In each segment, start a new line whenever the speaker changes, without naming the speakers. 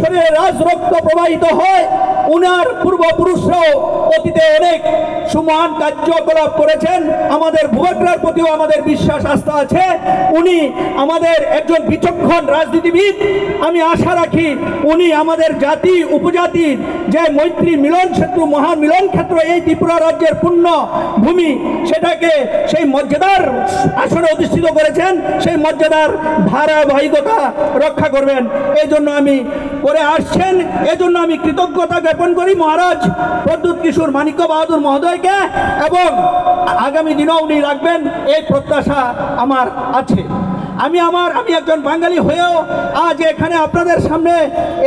শরীরে রাজরক্ত প্রবাহিত হয়। উনার পূর্বপুরুষরাও অতীতে অনেক সুমহান কার্যকলাপ করেছেন। আমাদের ভূভাগ্রার প্রতিও আমাদের বিশ্বাস আস্থা আছে। উনি আমাদের একজন বিচক্ষণ রাজনীতিবিদ। আমি আশা রাখি উনি আমাদের জাতি উপজাতির যে মৈত্রী মিলন ক্ষেত্র, মহান মিলন ক্ষেত্র এই ত্রিপুরা রাজ্যের পূর্ণ ভূমি, সেটাকে সেই মর্যাদার আসনে অধিষ্ঠিত করেছেন, সেই মর্যাদার ধারাবাহিকতা রক্ষা করবেন। এই জন্য আমি করে আসছেন, এজন্য আমি কৃতজ্ঞতা জ্ঞাপন করি মহারাজ প্রদ্যুৎ কিশোর মানিক্য বাহাদুর মহোদয়কে, এবং আগামী দিনেও উনি রাখবেন এই প্রত্যাশা আমার আছে। আমি একজন বাঙালি হয়েও আজ এখানে আপনাদের সামনে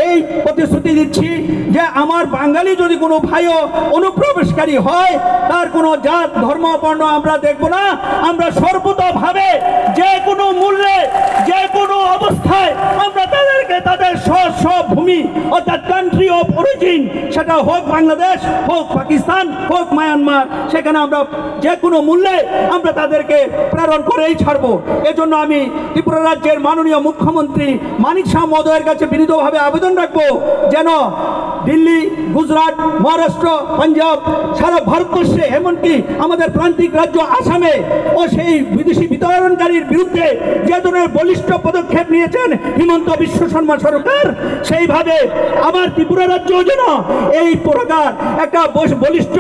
এই প্রতিশ্রুতি দিচ্ছি যে আমার বাঙালি যদি কোনো ভাইও অনুপ্রবেশকারী হয়, তার কোনো জাত ধর্ম বর্ণ আমরা দেখব না। আমরা সর্বতভাবে যে কোনো মূল্যে যে কোনো অবস্থায় আমরা তাদেরকে তাদের সব ভূমি অর্থাৎ কান্ট্রি অফ অরিজিন, সেটা হোক বাংলাদেশ, হোক পাকিস্তান, হোক মায়ানমার, সেখানে আমরা যে কোনো মূল্যে আমরা তাদেরকে প্রেরণ করেই ছাড়বো। এজন্য আমি ত্রিপুরা রাজ্যের মাননীয় মুখ্যমন্ত্রী মানিক শাহ মহোদয়ের কাছে বিনীতভাবে আবেদন রাখবো যেন দিল্লি, গুজরাট, মহারাষ্ট্র, পাঞ্জাব, সারা ভারতবর্ষে, এমনকি আমাদের প্রান্তিক রাজ্য আসামে ও সেই বিদেশি বিতরণকারীর বিরুদ্ধে যে ধরনের বলিষ্ঠ পদক্ষেপ নিয়েছেন হিমন্ত বিশ্ব শর্মা সরকার, সেইভাবে আমার ত্রিপুরা রাজ্য যেন এই প্রকার একটা বলিষ্ঠ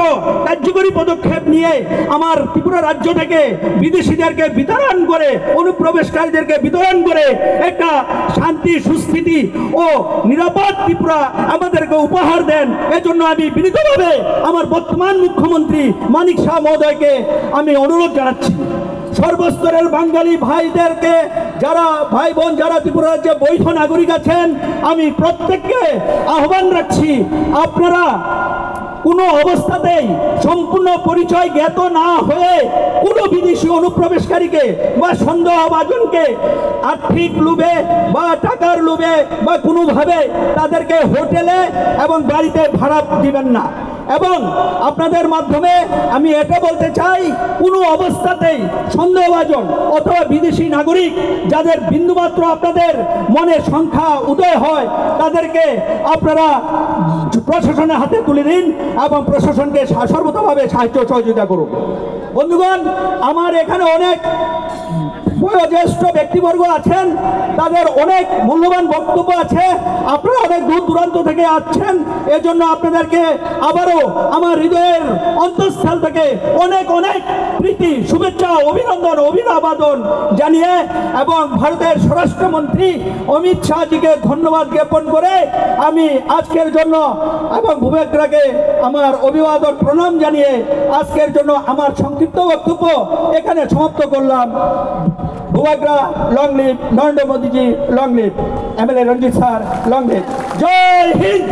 কার্যকরী পদক্ষেপ নিয়ে আমার ত্রিপুরা রাজ্য থেকে বিদেশিদেরকে বিতরণ করে, অনুপ্রবেশকারীদেরকে বিতরণ করে একটা শান্তি, সুস্থিতি ও নিরাপদ ত্রিপুরা আমাদেরকে উপহার দেন। এজন্য আমি বিনীতভাবে আমার বর্তমান মুখ্যমন্ত্রী মানিক শাহ মহোদয়কে আমি অনুরোধ জানাচ্ছি। সর্বস্তরের বাঙালি ভাইদেরকে, যারা ভাই বোন যারা ত্রিপুরা রাজ্যে বৈধ নাগরিক আছেন, আমি প্রত্যেককে আহ্বান রাখছি, আপনারা কোনো অবস্থাতেই সম্পূর্ণ পরিচয় জ্ঞাত না হয়ে কোনো বিদেশি অনুপ্রবেশকারীকে বা সন্দেহভাজনকে আর্থিক লোভে বা টাকার লোভে বা কোনোভাবে তাদেরকে হোটেলে এবং বাড়িতে ভাড়া দিবেন না। এবং আপনাদের মাধ্যমে আমি এটা বলতে চাই, কোনো অবস্থাতেই সন্দেহভাজন অথবা বিদেশি নাগরিক যাদের বিন্দুমাত্র আপনাদের মনে সংখ্যা উদয় হয়, তাদেরকে আপনারা প্রশাসনের হাতে তুলে দিন এবং প্রশাসনকে সর্বতভাবে সাহায্য সহযোগিতা করুন। বন্ধুগণ, আমার এখানে অনেক বয়োজ্যেষ্ঠ ব্যক্তিবর্গ আছেন, তাদের অনেক মূল্যবান বক্তব্য আছে। আপনারা অনেক দূর দূরান্ত থেকে আসছেন, এজন্য আপনাদেরকে আবারও আমার হৃদয়ের অন্তঃস্থল থেকে অনেক অনেক প্রীতি, শুভেচ্ছা, অভিনন্দন, অভিনন্দন জানিয়ে এবং ভারতের স্বরাষ্ট্রমন্ত্রী অমিত শাহজিকে ধন্যবাদ জ্ঞাপন করে আমি আজকের জন্য এবং ভূপেন্দ্রকে আমার অভিবাদন প্রণাম জানিয়ে আজকের জন্য আমার সংক্ষিপ্ত বক্তব্য এখানে সমাপ্ত করলাম। ভূভাগ্রা লং লিভ, নরেন্দ্র মোদীজি লং লিভ, এমএলএ রঞ্জিত স্যার লং লিভ। জয় হিন্দ।